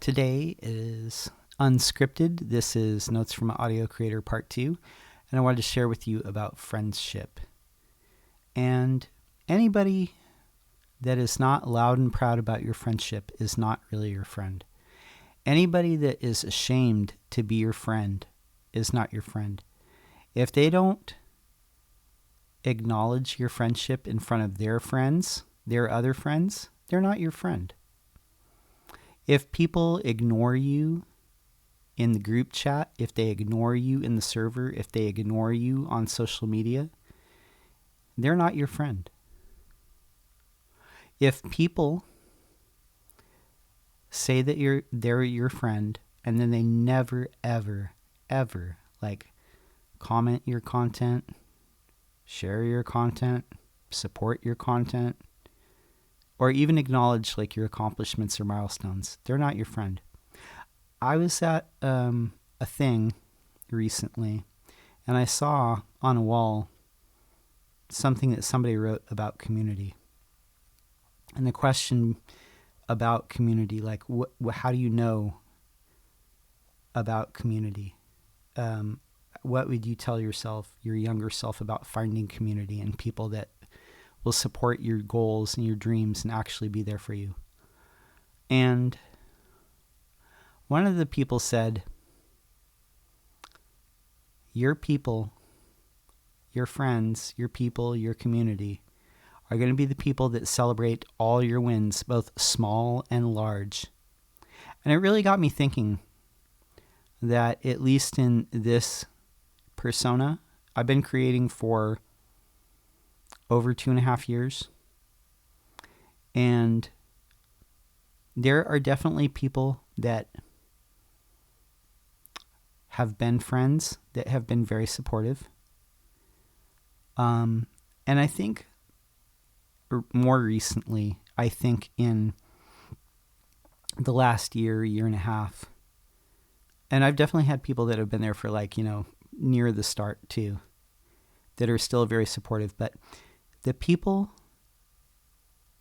Today is unscripted. This is Notes from an Audio Creator Part 2, and I wanted to share with you about friendship. And anybody that is not loud and proud about your friendship is not really your friend. Anybody that is ashamed to be your friend is not your friend. If they don't acknowledge your friendship in front of their friends, their other friends, they're not your friend. If people ignore you in the group chat, if they ignore you in the server, if they ignore you on social media, they're not your friend. If people say that they're your friend and then they never, ever, ever comment your content, share your content, support your content, or even acknowledge your accomplishments or milestones, they're not your friend. I was at a thing recently, and I saw on a wall something that somebody wrote about community. And the question about community, how do you know about community? What would you tell yourself, your younger self, about finding community and people that will support your goals and your dreams and actually be there for you? And one of the people said, your people, your friends, your people, your community are going to be the people that celebrate all your wins, both small and large. And it really got me thinking that, at least in this persona I've been creating for over 2.5 years, and there are definitely people that have been friends that have been very supportive. And I think more recently, I think in the last year and a half, and I've definitely had people that have been there for near the start too, that are still very supportive. But the people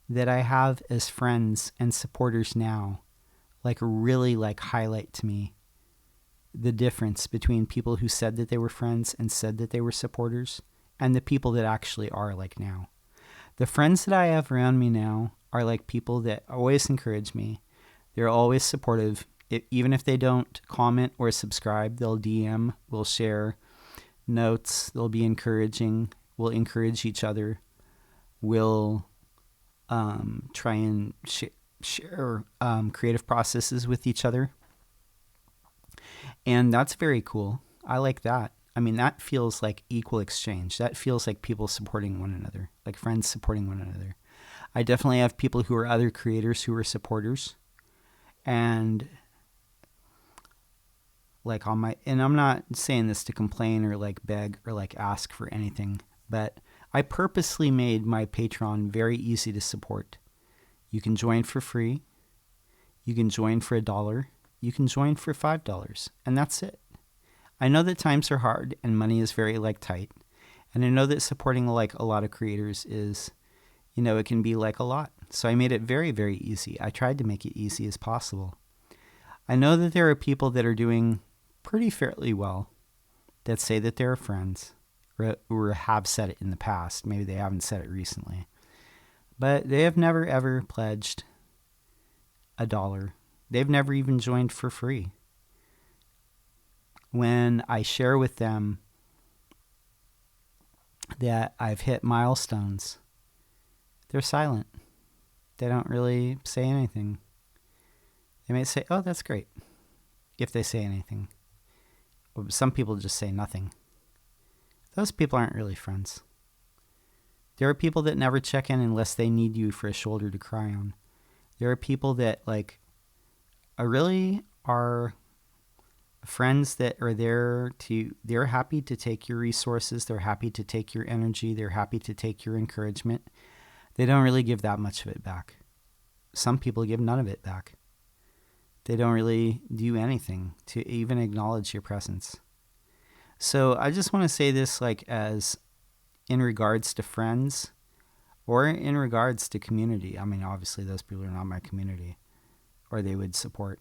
that I have as friends and supporters now, really highlight to me the difference between people who said that they were friends and said that they were supporters, and the people that actually are now. The friends that I have around me now are people that always encourage me. They're always supportive. Even if they don't comment or subscribe, they'll DM, we'll share notes, they'll be encouraging, we'll encourage each other, we'll try and share creative processes with each other. And that's very cool. I like that. I mean, that feels like equal exchange. That feels like people supporting one another, like friends supporting one another. I definitely have people who are other creators who are supporters. And and I'm not saying this to complain or beg or ask for anything, but I purposely made my Patreon very easy to support. You can join for free. You can join for $1. You can join for $5, and that's it. I know that times are hard and money is very tight, and I know that supporting a lot of creators is, it can be a lot. So I made it very, very easy. I tried to make it easy as possible. I know that there are people that are doing pretty fairly well that say that they're friends or have said it in the past. Maybe they haven't said it recently, but they have never ever pledged $1. They've never even joined for free. When I share with them that I've hit milestones, they're silent. They don't really say anything. They may say, oh, that's great, if they say anything. Some people just say nothing. Those people aren't really friends. There are people that never check in unless they need you for a shoulder to cry on. There are people that really are friends that are they're happy to take your resources, they're happy to take your energy, they're happy to take your encouragement. They don't really give that much of it back. Some people give none of it back. They don't really do anything to even acknowledge your presence. So I just want to say this as in regards to friends or in regards to community. I mean, obviously those people are not my community, or they would support.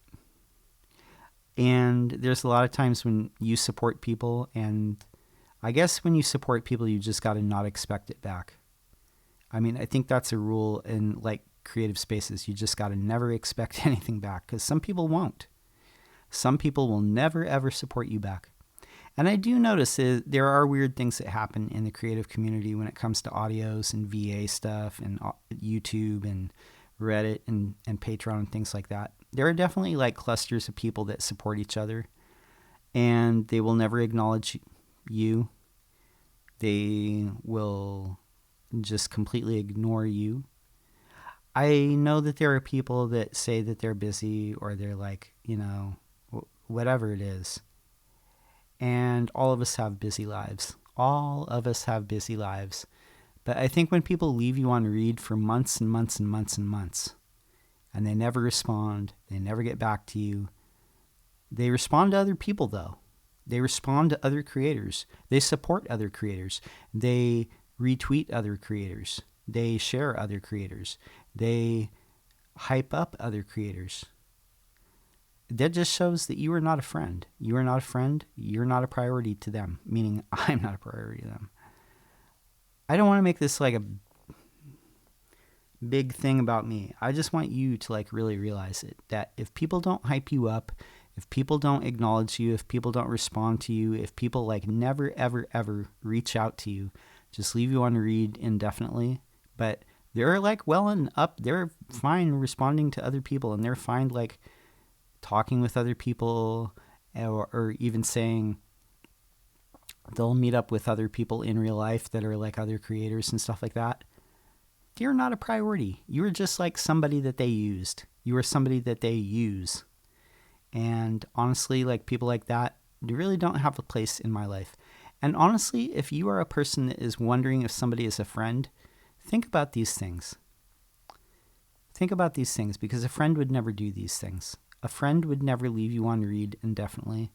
And there's a lot of times when you support people, and I guess when you support people, you just got to not expect it back. I mean, I think that's a rule in like creative spaces. You just got to never expect anything back, because some people won't. Some people will never, ever support you back. And I do notice there are weird things that happen in the creative community when it comes to audios and VA stuff and YouTube and Reddit and Patreon and things like that. There are definitely like clusters of people that support each other, and they will never acknowledge you. They will just completely ignore you. I know that there are people that say that they're busy, or they're like, whatever it is. And all of us have busy lives. All of us have busy lives. But I think when people leave you on read for months and months and months and months, and they never respond, they never get back to you, they respond to other people though. They respond to other creators. They support other creators. They retweet other creators. They share other creators. They hype up other creators. That just shows that you are not a friend. You are not a friend. You're not a priority to them, meaning I'm not a priority to them. I don't want to make this like a big thing about me. I just want you to like really realize it, that if people don't hype you up, if people don't acknowledge you, if people don't respond to you, if people like never, ever, ever reach out to you, just leave you on read indefinitely. But they're like well and up. They're fine responding to other people, and they're fine like talking with other people, or even saying they'll meet up with other people in real life that are like other creators and stuff like that. You're not a priority. You were just like somebody that they used. You were somebody that they use. And honestly, like people like that, they really don't have a place in my life. And honestly, if you are a person that is wondering if somebody is a friend, think about these things. Think about these things, because a friend would never do these things. A friend would never leave you on read indefinitely.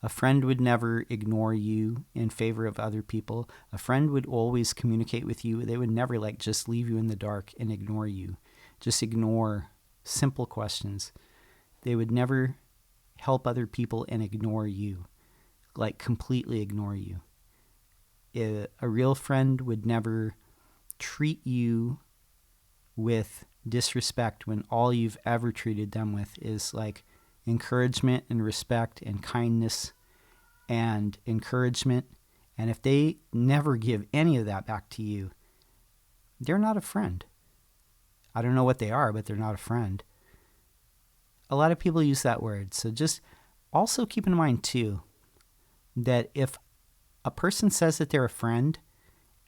A friend would never ignore you in favor of other people. A friend would always communicate with you. They would never like just leave you in the dark and ignore you. Just ignore simple questions. They would never help other people and ignore you, like completely ignore you. A real friend would never treat you with disrespect when all you've ever treated them with is like encouragement and respect and kindness and encouragement. And if they never give any of that back to you, they're not a friend. I don't know what they are, but they're not a friend. A lot of people use that word. So just also keep in mind too, that if a person says that they're a friend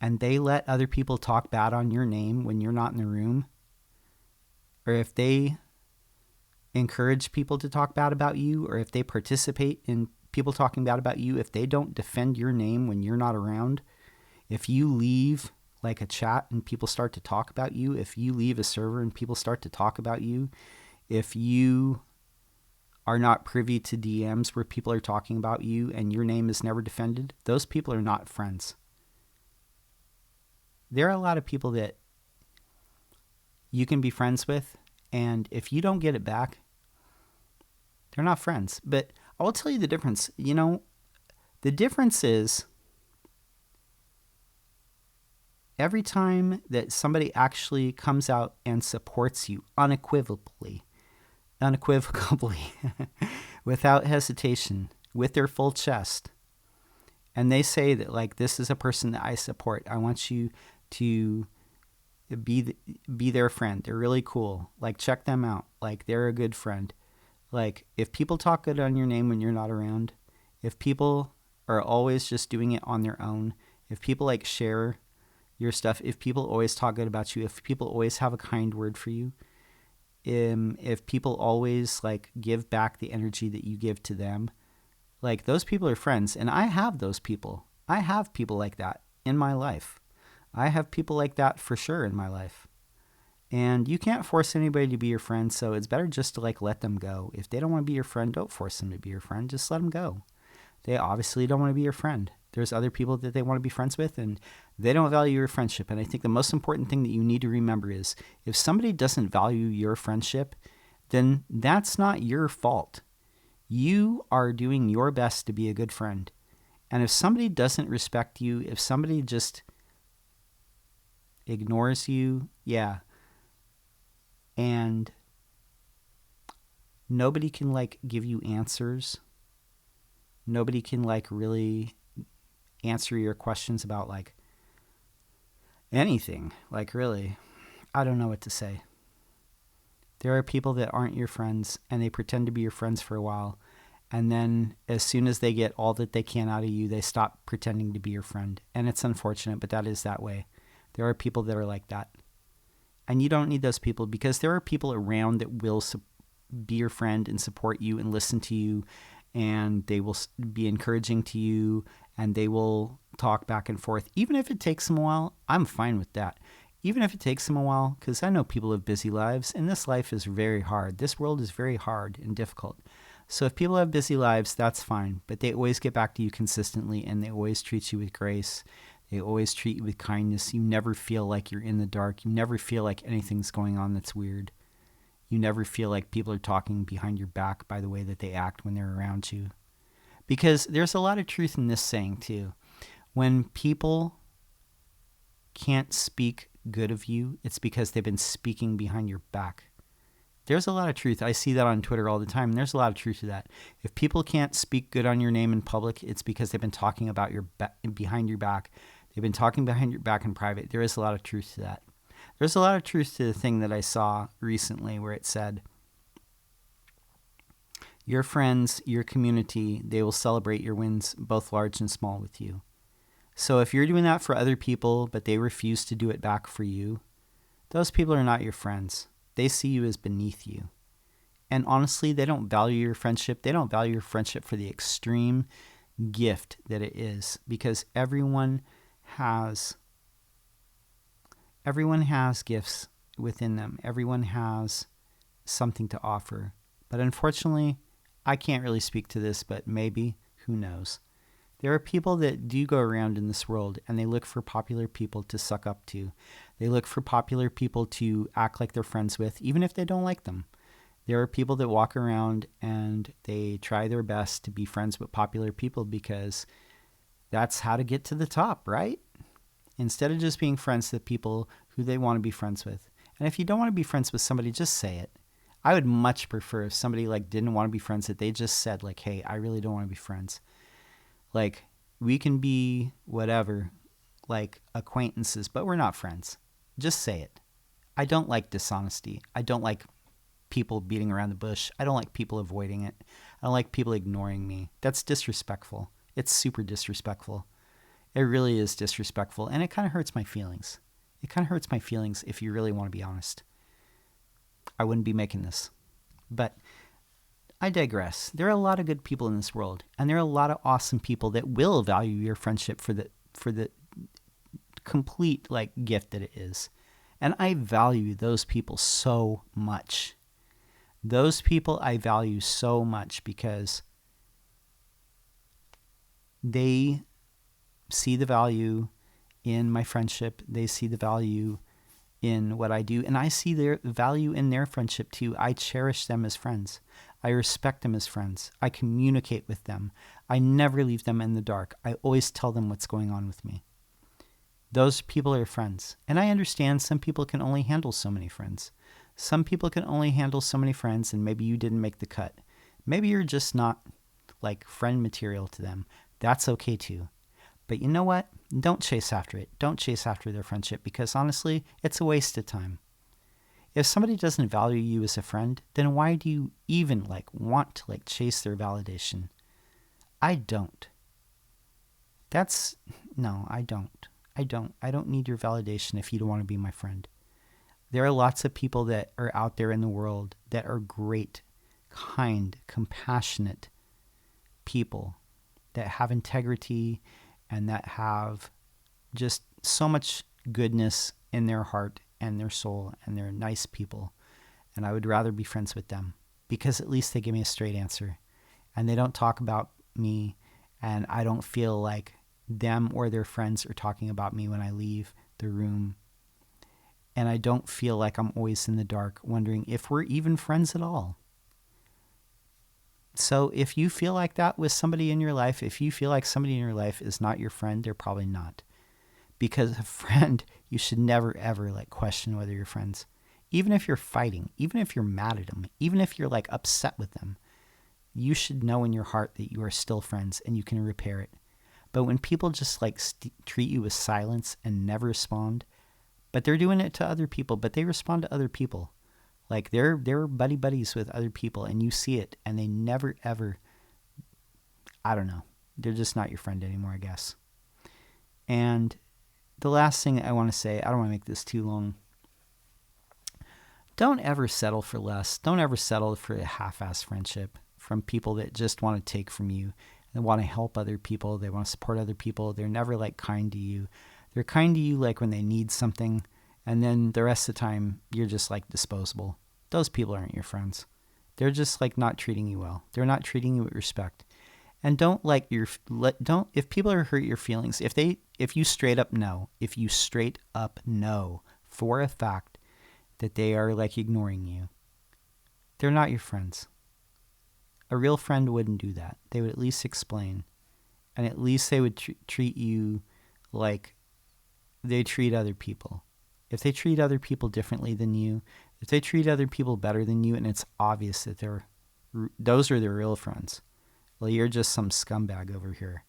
and they let other people talk bad on your name when you're not in the room, or if they encourage people to talk bad about you, or if they participate in people talking bad about you, if they don't defend your name when you're not around, if you leave like a chat and people start to talk about you, if you leave a server and people start to talk about you, if you are not privy to DMs where people are talking about you and your name is never defended, those people are not friends. There are a lot of people that you can be friends with, and if you don't get it back, they're not friends. But I will tell you the difference. The difference is every time that somebody actually comes out and supports you unequivocally, without hesitation, with their full chest, and they say that like, this is a person that I support. I want you to be their friend. They're really cool. Like, check them out. Like, they're a good friend. Like, if people talk good on your name when you're not around, if people are always just doing it on their own, if people like share your stuff, if people always talk good about you, if people always have a kind word for you, if people always like give back the energy that you give to them, like, those people are friends. And I have those people. I have people like that in my life. I have people like that for sure in my life. And you can't force anybody to be your friend, so it's better just to like let them go. If they don't want to be your friend, don't force them to be your friend. Just let them go. They obviously don't want to be your friend. There's other people that they want to be friends with, and they don't value your friendship. And I think the most important thing that you need to remember is, if somebody doesn't value your friendship, then that's not your fault. You are doing your best to be a good friend. And if somebody doesn't respect you, if somebody just ignores you, yeah. And nobody can like give you answers. Nobody can like really answer your questions about like anything. Like really, I don't know what to say. There are people that aren't your friends and they pretend to be your friends for a while. And then as soon as they get all that they can out of you, they stop pretending to be your friend. And it's unfortunate, but that is that way. There are people that are like that. And you don't need those people because there are people around that will be your friend and support you and listen to you. And they will be encouraging to you and they will talk back and forth. Even if it takes them a while, I'm fine with that. Even if it takes them a while, because I know people have busy lives and this life is very hard. This world is very hard and difficult. So if people have busy lives, that's fine. But they always get back to you consistently and they always treat you with grace. They always treat you with kindness. You never feel like you're in the dark. You never feel like anything's going on that's weird. You never feel like people are talking behind your back by the way that they act when they're around you. Because there's a lot of truth in this saying too. When people can't speak good of you, it's because they've been speaking behind your back. There's a lot of truth. I see that on Twitter all the time, and there's a lot of truth to that. If people can't speak good on your name in public, it's because they've been talking about your behind your back. They've been talking behind your back in private. There is a lot of truth to that. There's a lot of truth to the thing that I saw recently where it said, your friends, your community, they will celebrate your wins, both large and small, with you. So if you're doing that for other people, but they refuse to do it back for you, those people are not your friends. They see you as beneath you. And honestly, they don't value your friendship. They don't value your friendship for the extreme gift that it is, because everyone has gifts within them. Everyone has something to offer. But unfortunately, I can't really speak to this, but maybe, who knows? There are people that do go around in this world and they look for popular people to suck up to. They look for popular people to act like they're friends with, even if they don't like them. There are people that walk around and they try their best to be friends with popular people because that's how to get to the top, right? Instead of just being friends with people who they want to be friends with. And if you don't want to be friends with somebody, just say it. I would much prefer if somebody like didn't want to be friends, that they just said like, hey, I really don't want to be friends. Like, we can be whatever, like acquaintances, but we're not friends. Just say it. I don't like dishonesty. I don't like people beating around the bush. I don't like people avoiding it. I don't like people ignoring me. That's disrespectful. It's super disrespectful. It really is disrespectful, and it kind of hurts my feelings. It kind of hurts my feelings if you really want to be honest. I wouldn't be making this. But I digress. There are a lot of good people in this world, and there are a lot of awesome people that will value your friendship for the complete like gift that it is. And I value those people so much. Those people I value so much because they see the value in my friendship. They see the value in what I do, and I see their value in their friendship too. I cherish them as friends. I respect them as friends. I communicate with them. I never leave them in the dark. I always tell them what's going on with me. Those people are friends. And I understand some people can only handle so many friends. Some people can only handle so many friends, and maybe you didn't make the cut. Maybe you're just not like friend material to them. That's okay too. But you know what? Don't chase after it. Don't chase after their friendship, because honestly, it's a waste of time. If somebody doesn't value you as a friend, then why do you even want to chase their validation? I don't. No, I don't. I don't need your validation if you don't want to be my friend. There are lots of people that are out there in the world that are great, kind, compassionate people that have integrity and that have just so much goodness in their heart and their soul, and they're nice people. And I would rather be friends with them because at least they give me a straight answer and they don't talk about me, and I don't feel like them or their friends are talking about me when I leave the room. And I don't feel like I'm always in the dark wondering if we're even friends at all. So if you feel like that with somebody in your life, if you feel like somebody in your life is not your friend, they're probably not. Because a friend, you should never ever like question whether you're friends. Even if you're fighting, even if you're mad at them, even if you're like upset with them, you should know in your heart that you are still friends and you can repair it. But when people just like treat you with silence and never respond, but they're doing it to other people, but they respond to other people. Like they're buddies with other people and you see it and they never ever, I don't know, they're just not your friend anymore, I guess. And the last thing I want to say, I don't want to make this too long. Don't ever settle for less. Don't ever settle for a half-ass friendship from people that just want to take from you. They want to help other people. They want to support other people. They're never like kind to you. They're kind to you like when they need something. And then the rest of the time, you're just like disposable. Those people aren't your friends. They're just like not treating you well. They're not treating you with respect. And don't if people are hurt your feelings, if you straight up know for a fact that they are like ignoring you, they're not your friends. A real friend wouldn't do that. They would at least explain. And at least they would treat you like they treat other people. If they treat other people differently than you, if they treat other people better than you, and it's obvious that those are their real friends, well, you're just some scumbag over here.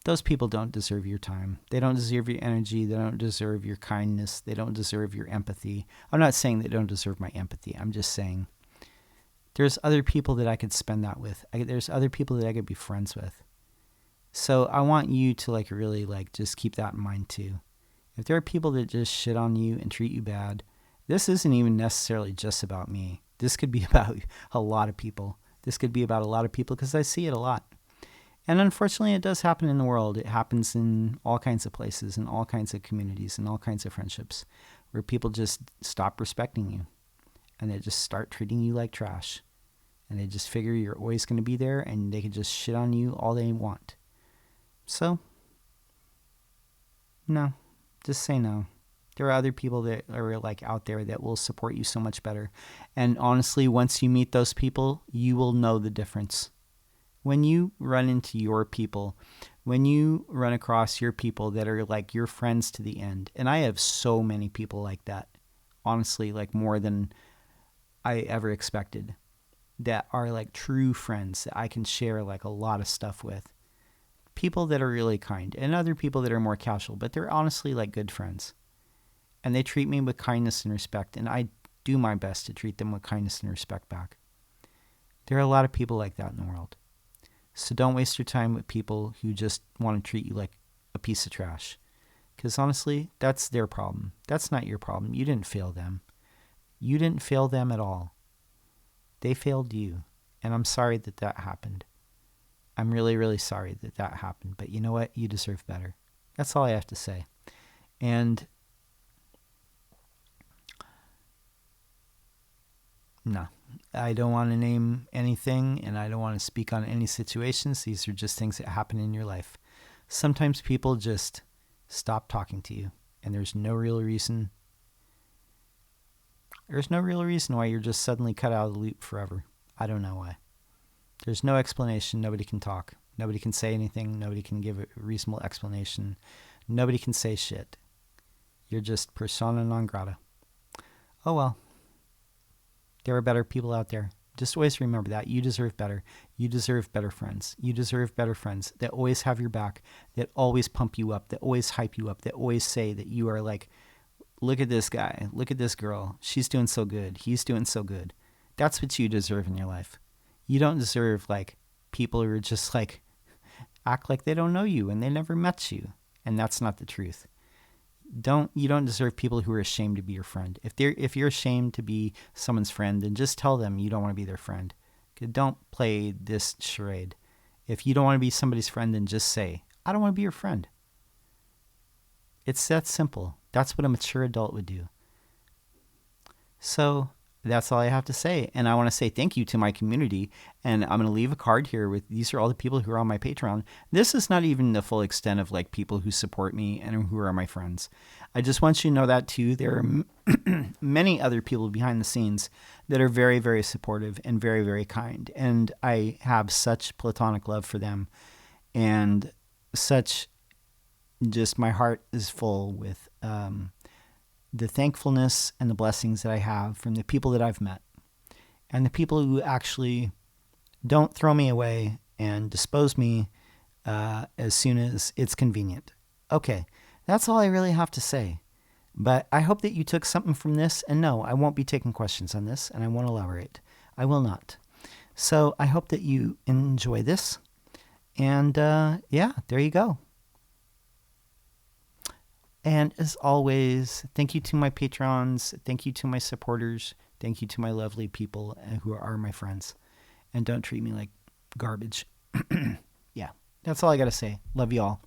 Those people don't deserve your time. They don't deserve your energy. They don't deserve your kindness. They don't deserve your empathy. I'm not saying they don't deserve my empathy. I'm just saying there's other people that I could spend that with. There's other people that I could be friends with. So I want you to like really like just keep that in mind too. If there are people that just shit on you and treat you bad, this isn't even necessarily just about me. This could be about a lot of people. This could be about a lot of people because I see it a lot. And unfortunately, it does happen in the world. It happens in all kinds of places, in all kinds of communities, in all kinds of friendships, where people just stop respecting you. And they just start treating you like trash. And they just figure you're always going to be there and they can just shit on you all they want. So, no. Just say no. There are other people that are like out there that will support you so much better. And honestly, once you meet those people, you will know the difference. When you run into your people, when you run across your people that are like your friends to the end, and I have so many people like that, honestly, like more than I ever expected, that are like true friends that I can share like a lot of stuff with. People that are really kind and other people that are more casual, but they're honestly like good friends. And they treat me with kindness and respect, and I do my best to treat them with kindness and respect back. There are a lot of people like that in the world. So don't waste your time with people who just want to treat you like a piece of trash. Because honestly, that's their problem. That's not your problem. You didn't fail them. You didn't fail them at all. They failed you. And I'm sorry that that happened. I'm really, really sorry that that happened. But you know what? You deserve better. That's all I have to say. And no, I don't want to name anything and I don't want to speak on any situations. These are just things that happen in your life. Sometimes people just stop talking to you and there's no real reason. There's no real reason why you're just suddenly cut out of the loop forever. I don't know why. There's no explanation. Nobody can talk. Nobody can say anything. Nobody can give a reasonable explanation. Nobody can say shit. You're just persona non grata. Oh well. There are better people out there. Just always remember that. You deserve better. You deserve better friends. You deserve better friends that always have your back, that always pump you up, that always hype you up, that always say that you are like, look at this guy, look at this girl. She's doing so good. He's doing so good. That's what you deserve in your life. You don't deserve like people who are just like act like they don't know you and they never met you. And that's not the truth. You don't deserve people who are ashamed to be your friend. If you're ashamed to be someone's friend, then just tell them you don't want to be their friend. Don't play this charade. If you don't want to be somebody's friend, then just say, I don't want to be your friend. It's that simple. That's what a mature adult would do. So that's all I have to say. And I want to say thank you to my community. And I'm going to leave a card here with these are all the people who are on my Patreon. This is not even the full extent of like people who support me and who are my friends. I just want you to know that too. There are many other people behind the scenes that are very, very supportive and very, very kind. And I have such platonic love for them, and such just my heart is full with the thankfulness and the blessings that I have from the people that I've met, and the people who actually don't throw me away and dispose me as soon as it's convenient. Okay, that's all I really have to say. But I hope that you took something from this. And no, I won't be taking questions on this, and I won't elaborate. I will not. So I hope that you enjoy this. And yeah, there you go. And as always, thank you to my patrons. Thank you to my supporters. Thank you to my lovely people who are my friends. And don't treat me like garbage. Yeah, that's all I got to say. Love you all.